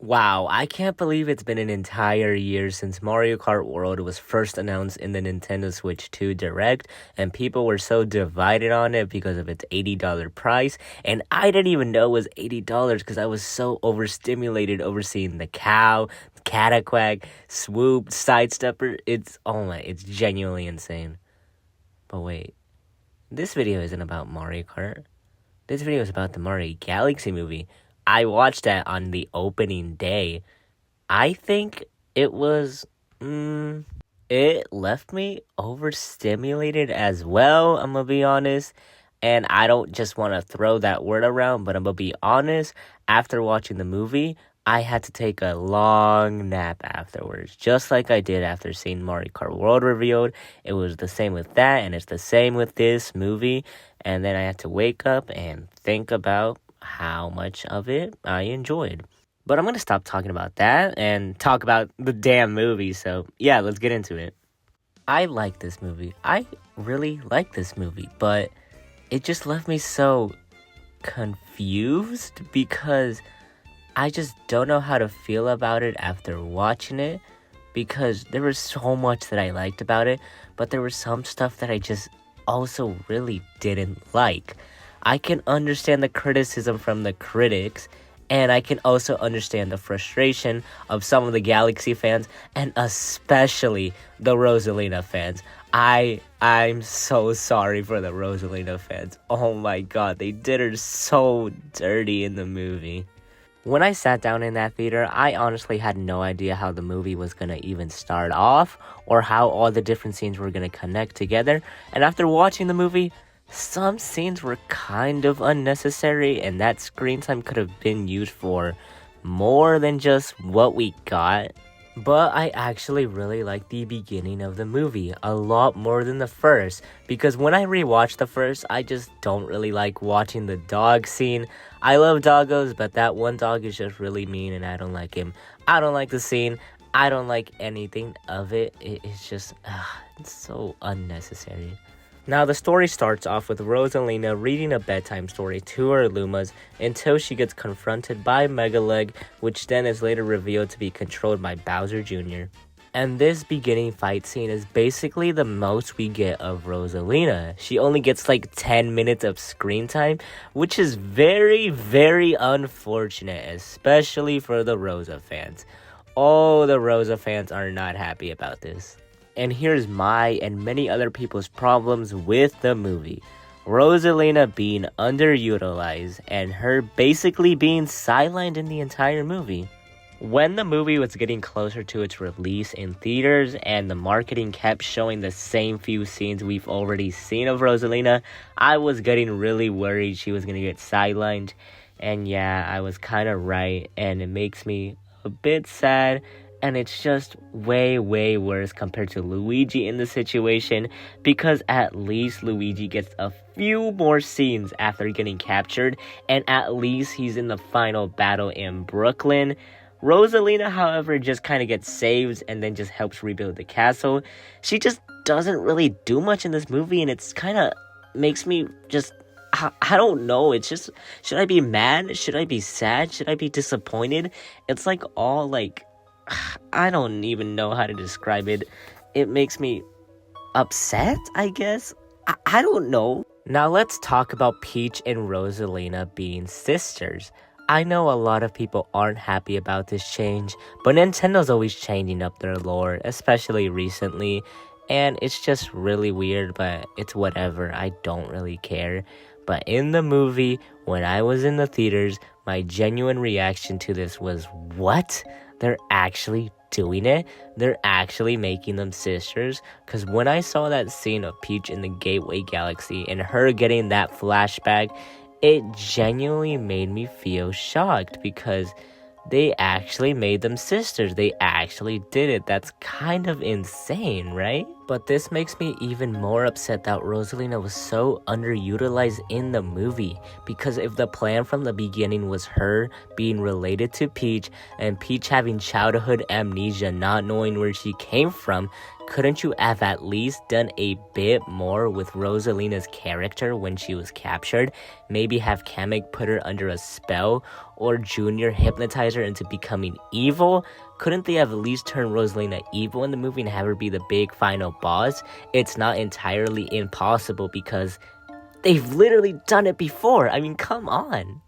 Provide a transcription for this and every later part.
Wow, I can't believe it's been an entire year since Mario Kart World was first announced in the Nintendo Switch 2 Direct, and people were so divided on it because of its $80 price, and I didn't even know it was $80 because I was so overstimulated overseeing the cow, Cataquack, Swoop, Sidestepper. It's genuinely insane. But wait, this video isn't about Mario Kart. This video is about the Mario Galaxy movie. I watched that on the opening day. I think it was, it left me overstimulated as well, I'm gonna be honest. And I don't just want to throw that word around, but I'm gonna be honest. After watching the movie, I had to take a long nap afterwards, just like I did after seeing Mario Kart World revealed. It was the same with that, and it's the same with this movie. And then I had to wake up and think about how much of it I enjoyed. But I'm going to stop talking about that and talk about the damn movie. So, yeah, let's get into it. I like this movie. I really like this movie, but it just left me so confused because I just don't know how to feel about it after watching it, because there was so much that I liked about it, but there was some stuff that I just also really didn't like. I can understand the criticism from the critics, and I can also understand the frustration of some of the Galaxy fans, and especially the Rosalina fans. I'm so sorry for the Rosalina fans. Oh my god, they did her so dirty in the movie. When I sat down in that theater, I honestly had no idea how the movie was gonna even start off, or how all the different scenes were gonna connect together. And after watching the movie, some scenes were kind of unnecessary, and that screen time could have been used for more than just what we got. But I actually really like the beginning of the movie a lot more than the first, because when I rewatched the first, I just don't really like watching the dog scene. I love doggos, but that one dog is just really mean and I don't like him. I don't like the scene. I don't like anything of it. It's just, it's so unnecessary. Now, the story starts off with Rosalina reading a bedtime story to her Lumas until she gets confronted by Megaleg, which then is later revealed to be controlled by Bowser Jr. And this beginning fight scene is basically the most we get of Rosalina. She only gets like 10 minutes of screen time, which is very, very unfortunate, especially for the Rosa fans. Oh, the Rosa fans are not happy about this. And here's my and many other people's problems with the movie. Rosalina being underutilized and her basically being sidelined in the entire movie. When the movie was getting closer to its release in theaters and the marketing kept showing the same few scenes we've already seen of Rosalina, I was getting really worried she was going to get sidelined. And yeah, I was kind of right, and it makes me a bit sad. And it's just way, way worse compared to Luigi in the situation, because at least Luigi gets a few more scenes after getting captured, and at least he's in the final battle in Brooklyn. Rosalina, however, just kind of gets saved and then just helps rebuild the castle. She just doesn't really do much in this movie, and it's kind of makes me just... I don't know. It's just, should I be mad? Should I be sad? Should I be disappointed? It's like all like... I don't even know how to describe it. It makes me upset, I guess. I don't know. Now let's talk about Peach and Rosalina being sisters. I know a lot of people aren't happy about this change, but Nintendo's always changing up their lore, especially recently. And it's just really weird, but it's whatever. I don't really care. But in the movie, when I was in the theaters, my genuine reaction to this was, what? They're actually doing it? They're actually making them sisters? Because when I saw that scene of Peach in the Gateway Galaxy and her getting that flashback, it genuinely made me feel shocked, because they actually made them sisters. They actually did it. That's kind of insane, right? But this makes me even more upset that Rosalina was so underutilized in the movie, because if the plan from the beginning was her being related to Peach and Peach having childhood amnesia, not knowing where she came from, couldn't you have at least done a bit more with Rosalina's character when she was captured? Maybe have Kamek put her under a spell, or Junior hypnotize her into becoming evil? Couldn't they have at least turned Rosalina evil in the movie and have her be the big final boss? It's not entirely impossible because they've literally done it before. I mean, come on.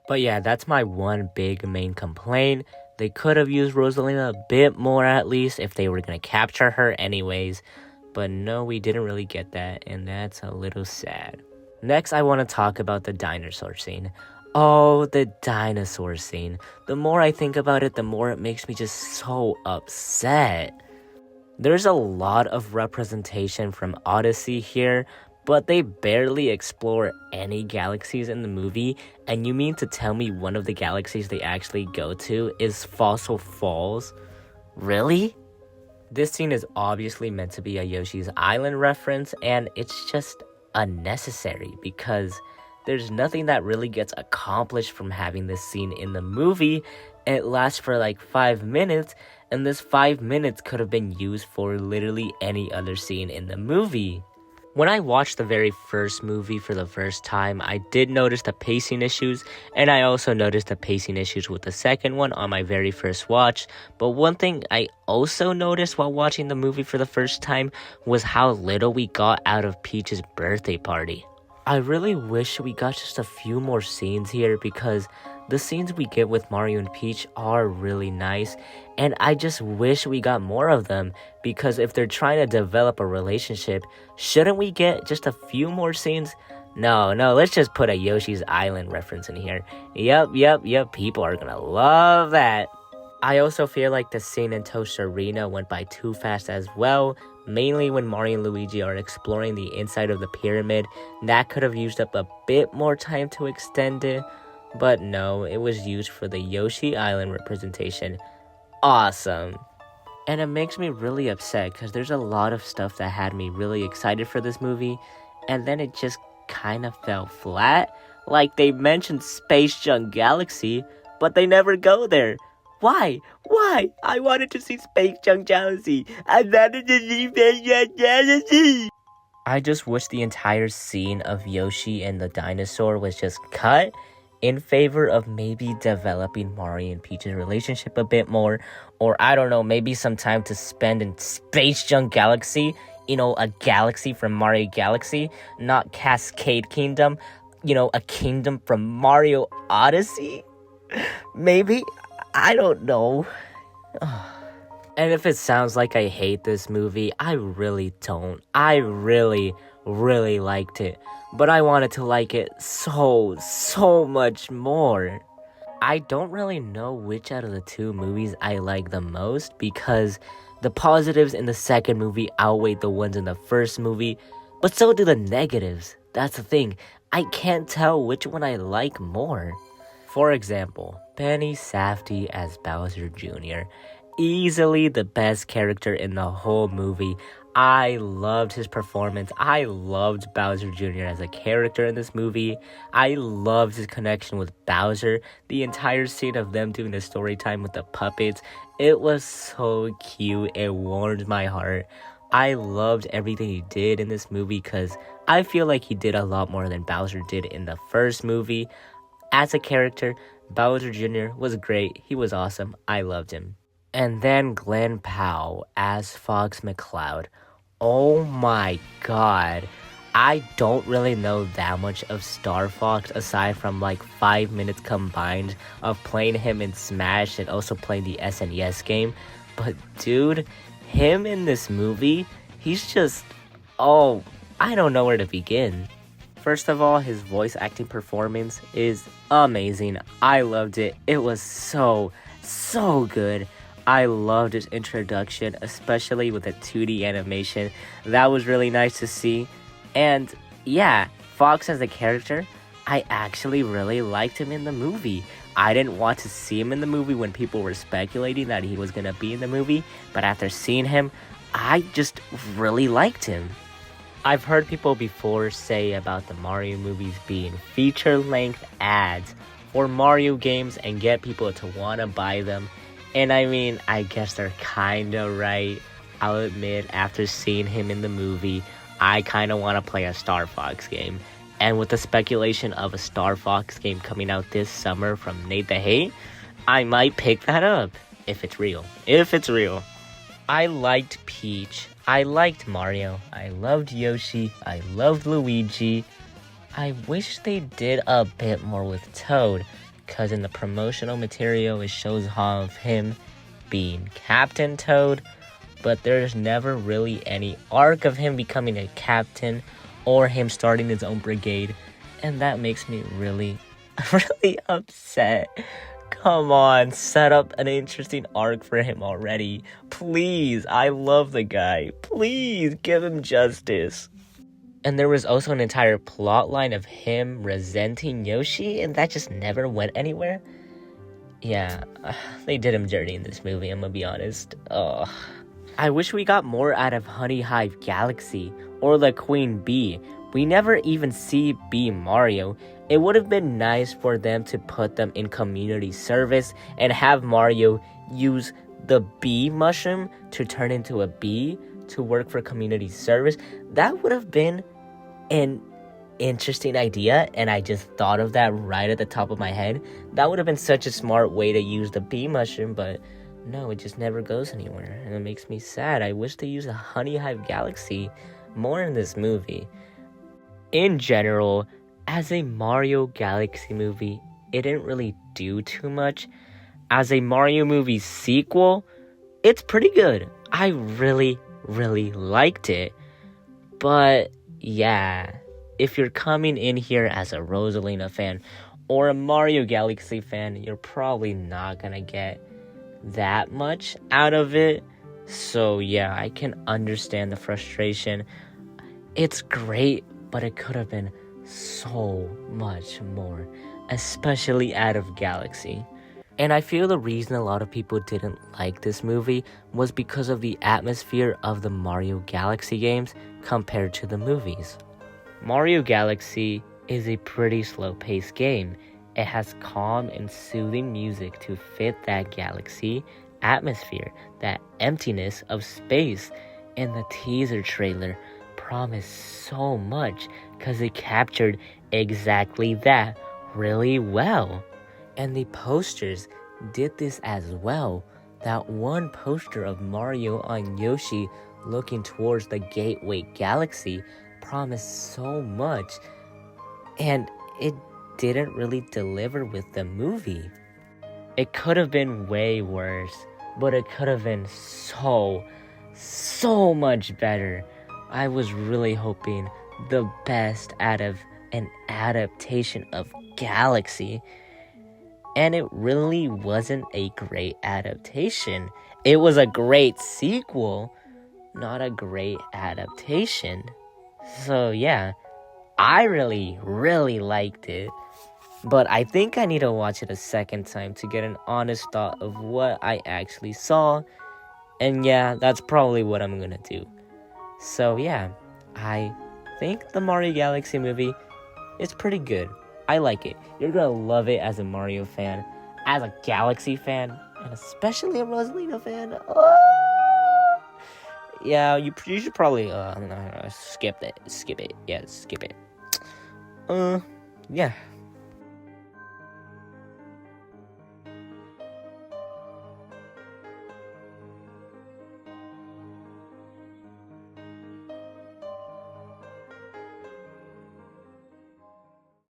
But yeah, that's my one big main complaint. They could have used Rosalina a bit more at least if they were going to capture her anyways. But no, we didn't really get that, and that's a little sad. Next, I want to talk about the dinosaur scene. Oh, the dinosaur scene. The more I think about it, the more it makes me just so upset. There's a lot of representation from Odyssey here, but they barely explore any galaxies in the movie, and you mean to tell me one of the galaxies they actually go to is Fossil Falls? Really? This scene is obviously meant to be a Yoshi's Island reference, and it's just unnecessary because there's nothing that really gets accomplished from having this scene in the movie. It lasts for like 5 minutes, and this 5 minutes could have been used for literally any other scene in the movie. When I watched the very first movie for the first time, I did notice the pacing issues, and I also noticed the pacing issues with the second one on my very first watch. But one thing I also noticed while watching the movie for the first time was how little we got out of Peach's birthday party. I really wish we got just a few more scenes here because the scenes we get with Mario and Peach are really nice, and I just wish we got more of them because if they're trying to develop a relationship, shouldn't we get just a few more scenes? No, let's just put a Yoshi's Island reference in here. Yep, people are gonna love that. I also feel like the scene in Toast Arena went by too fast as well, mainly when Mario and Luigi are exploring the inside of the pyramid. That could have used up a bit more time to extend it. But no, it was used for the Yoshi Island representation. Awesome. And it makes me really upset because there's a lot of stuff that had me really excited for this movie, and then it just kind of fell flat. Like they mentioned Space Junk Galaxy, but they never go there. Why? I wanted to see Space Junk Galaxy. I wanted to see Space Junk Galaxy. I just wish the entire scene of Yoshi and the dinosaur was just cut in favor of maybe developing Mario and Peach's relationship a bit more, or I don't know, maybe some time to spend in Space Junk Galaxy, a galaxy from Mario Galaxy, not Cascade Kingdom, a kingdom from Mario Odyssey? Maybe? I don't know. And if it sounds like I hate this movie, I really don't. I really liked it. But I wanted to like it so much more. I don't really know which out of the two movies I like the most because the positives in the second movie outweigh the ones in the first movie, but so do the negatives. That's the thing. I can't tell which one I like more. For example, Benny Safdie as Bowser Jr. Easily the best character in the whole movie. I loved his performance. I loved Bowser Jr. as a character in this movie. I loved his connection with Bowser. The entire scene of them doing the story time with the puppets. It was so cute. It warmed my heart. I loved everything he did in this movie because I feel like he did a lot more than Bowser did in the first movie. As a character, Bowser Jr. was great. He was awesome. I loved him. And then Glenn Powell as Fox McCloud. Oh my god. I don't really know that much of Star Fox aside from like 5 minutes combined of playing him in Smash and also playing the SNES game. But dude, him in this movie, he's just, I don't know where to begin. First of all, his voice acting performance is amazing. I loved it. It was so good. I loved his introduction, especially with the 2D animation. That was really nice to see. And yeah, Fox as a character, I actually really liked him in the movie. I didn't want to see him in the movie when people were speculating that he was going to be in the movie, but after seeing him, I just really liked him. I've heard people before say about the Mario movies being feature-length ads for Mario games and get people to want to buy them. And I mean, I guess they're kinda right, I'll admit, after seeing him in the movie, I kind of want to play a Star Fox game. And with the speculation of a Star Fox game coming out this summer from Nate the Hate, I might pick that up if it's real. If it's real. I liked Peach. I liked Mario. I loved Yoshi. I loved Luigi. I wish they did a bit more with Toad, because in the promotional material it shows off him being Captain Toad, but there's never really any arc of him becoming a captain or him starting his own brigade, and that makes me really, really upset. Come on, set up an interesting arc for him already. Please, I love the guy. Please, give him justice. And there was also an entire plot line of him resenting Yoshi, and that just never went anywhere. Yeah, they did him dirty in this movie, I'm gonna be honest. Ugh. I wish we got more out of Honey Hive Galaxy, or the Queen Bee. We never even see Bee Mario. It would have been nice for them to put them in community service and have Mario use the bee mushroom to turn into a bee to work for community service. That would have been an interesting idea, and I just thought of that right at the top of my head. That would have been such a smart way to use the bee mushroom, but no, it just never goes anywhere, and it makes me sad. I wish they used a Honey Hive Galaxy more in this movie. In general, as a Mario Galaxy movie, it didn't really do too much. As a Mario movie sequel, it's pretty good. I really, really liked it. But yeah, if you're coming in here as a Rosalina fan or a Mario Galaxy fan, you're probably not gonna get that much out of it. So yeah, I can understand the frustration. It's great, but it could have been so much more, especially out of Galaxy. And I feel the reason a lot of people didn't like this movie was because of the atmosphere of the Mario Galaxy games compared to the movies. Mario Galaxy is a pretty slow-paced game. It has calm and soothing music to fit that galaxy atmosphere, that emptiness of space, and the teaser trailer promised so much because it captured exactly that really well. And the posters did this as well. That one poster of Mario on Yoshi looking towards the Gateway Galaxy promised so much, and it didn't really deliver with the movie. It could have been way worse, but it could have been so much better. I was really hoping the best out of an adaptation of Galaxy, and it really wasn't a great adaptation. It was a great sequel, not a great adaptation. So yeah, I really, really liked it. But I think I need to watch it a second time to get an honest thought of what I actually saw. And yeah, that's probably what I'm gonna do. So yeah, I think the Mario Galaxy movie is pretty good. I like it. You're gonna love it as a Mario fan, as a Galaxy fan, and especially a Rosalina fan. Oh! Yeah, you should probably skip it. Yeah, skip it. Yeah.